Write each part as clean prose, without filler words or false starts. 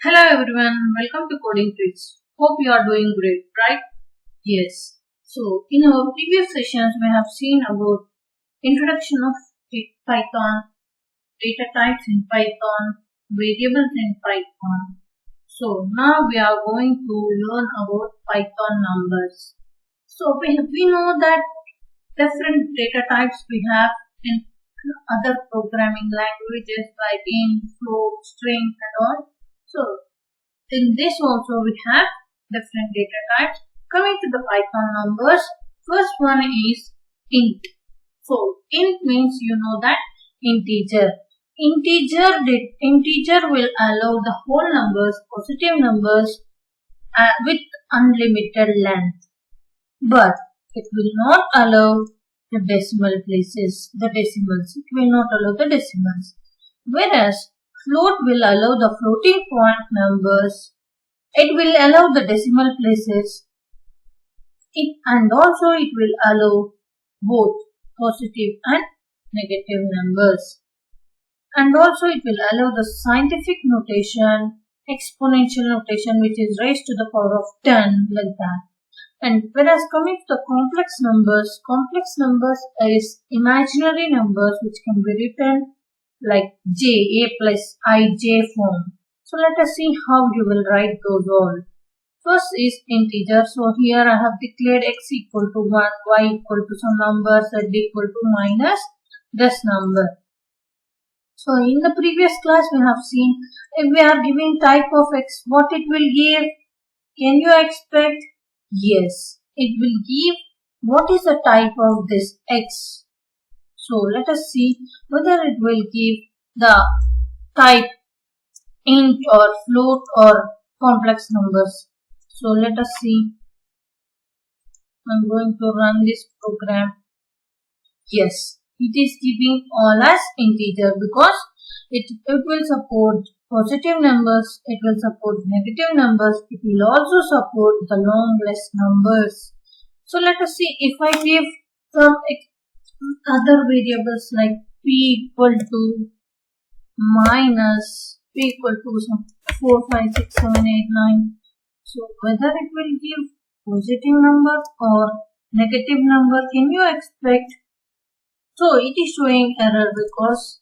Hello everyone, welcome to Coding Tricks. Hope you are doing great, right? Yes. So, in our previous sessions, we have seen about introduction of Python, data types in Python, variables in Python. So, now we are going to learn about Python numbers. So, we know that different data types we have in other programming languages like int, float, string and all. So, in this also we have different data types. Coming to the Python numbers, first one is int. So, int means you know that integer. Integer will allow the whole numbers, positive numbers with unlimited length. But it will not allow the decimal places, the decimals. It will not allow the decimals. Whereas float will allow the floating point numbers. It will allow the decimal places. And also it will allow both positive and negative numbers. And also it will allow the scientific notation, exponential notation, which is raised to the power of 10, like that. And whereas coming to the complex numbers is imaginary numbers which can be written like a plus ij form. So let us see how you will write those all. First is integer. So here I have declared x equal to 1, y equal to some number, z equal to minus this number. So in the previous class we have seen if we are giving type of x, what it will give? Can you expect? Yes, it will give what is the type of this x. So let us see whether it will give the type int or float or complex numbers. So let us see. I'm going to run this program. Yes, it is giving all as integer because it will support positive numbers, it will support negative numbers, it will also support the long list numbers. So let us see if I give some other variables like p equal to minus p equal to some 4, 5, 6, 7, 8, 9. So whether it will give positive number or negative number, can you expect? So it is showing error because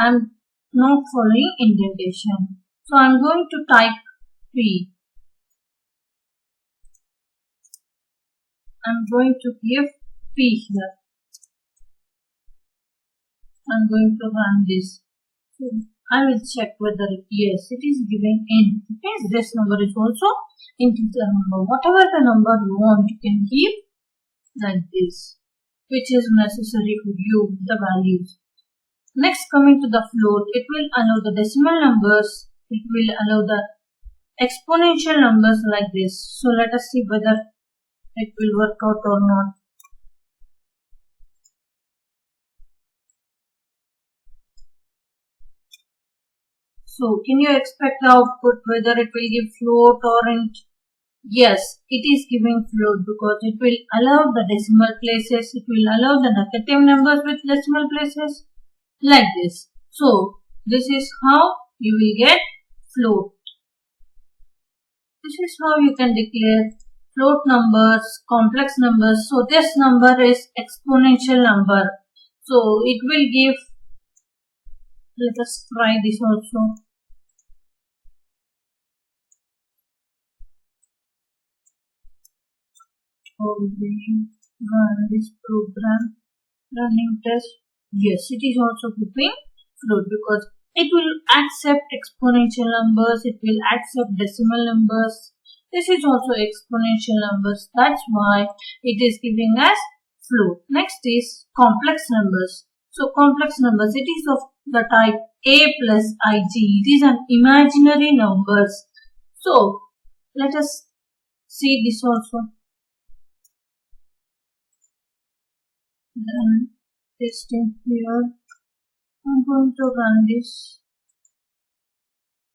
I am not following indentation. So I am going to type p. I am going to give p here. I am going to run this. So I will check whether yes, it is giving int. It means this number is also integer number. Whatever the number you want, you can give like this, which is necessary to you, the values. Next, coming to the float, it will allow the decimal numbers, it will allow the exponential numbers like this. So let us see whether it will work out or not. So can you expect the output whether it will give float or int? Yes, it is giving float because it will allow the decimal places, it will allow the negative numbers with decimal places like this. So this is how you will get float. This is how you can declare float numbers, complex numbers. So this number is exponential number. So it will give, let us try this also. We run this program, running test. Yes, it is also giving float because it will accept exponential numbers, it will accept decimal numbers. This is also exponential numbers. That's why it is giving us float. Next is complex numbers. So complex numbers, it is of the type a plus ig. It is an imaginary numbers. So let us see this also. Then testing here. I'm going to run this.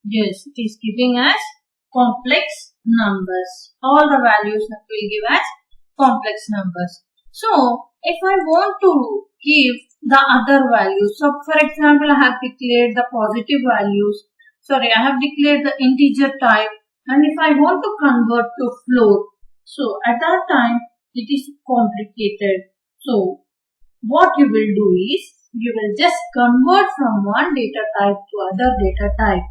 Yes, it is giving us complex numbers. All the values that will give us complex numbers. So, if I want to give the other values, so for example, I have declared the positive values. I have declared the integer type, and if I want to convert to float, so at that time it is complicated. So what you will do is, you will just convert from one data type to other data type.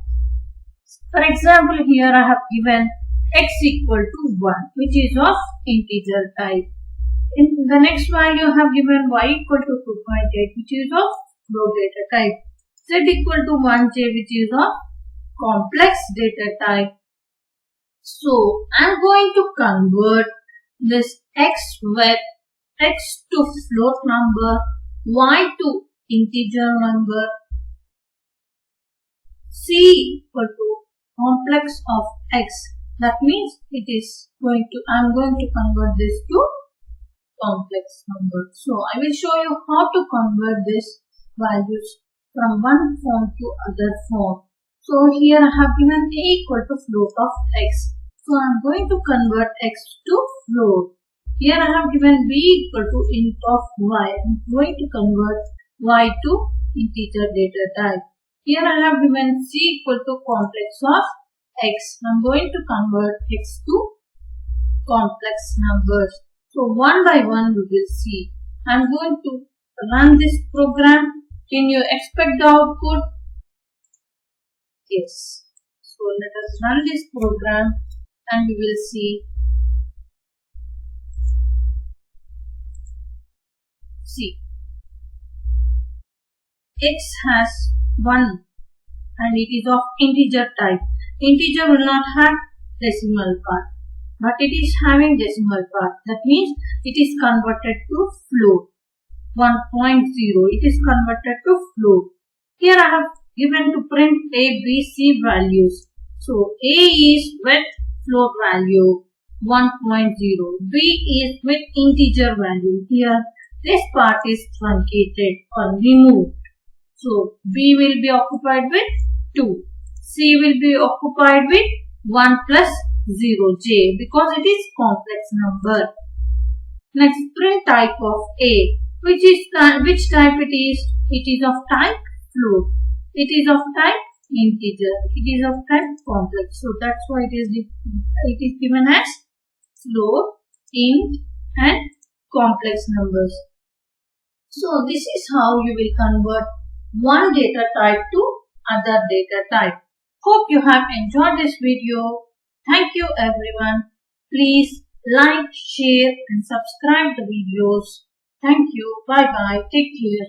For example, here I have given x equal to 1, which is of integer type. In the next value, I have given y equal to 2.8, which is of float data type. Z equal to 1j, which is of complex data type. So, I am going to convert this x with x to float number, y to integer number, c equal to complex of x. That means I am going to convert this to complex number. So I will show you how to convert these values from one form to other form. So here I have given a equal to float of x. So I am going to convert x to float. Here I have given b equal to int of y. I am going to convert y to integer data type. Here I have given c equal to complex of x. I am going to convert x to complex numbers. So one by one we will see. I am going to run this program. Can you expect the output? Yes. So let us run this program and we will see. See, x has 1 and it is of integer type. Integer will not have decimal part, but it is having decimal part. That means it is converted to float. 1.0, it is converted to float. Here I have given to print a, b, c values. So a is with float value 1.0, b is with integer value. Here this part is truncated or removed. So b will be occupied with 2. C will be occupied with 1 plus 0j because it is complex number. Next, print type of A. Which type it is? It is of type float. It is of type integer. It is of type complex. So that's why it is given as float, int and complex numbers. So this is how you will convert one data type to other data type. Hope you have enjoyed this video. Thank you everyone. Please like, share and subscribe the videos. Thank you. Bye bye. Take care.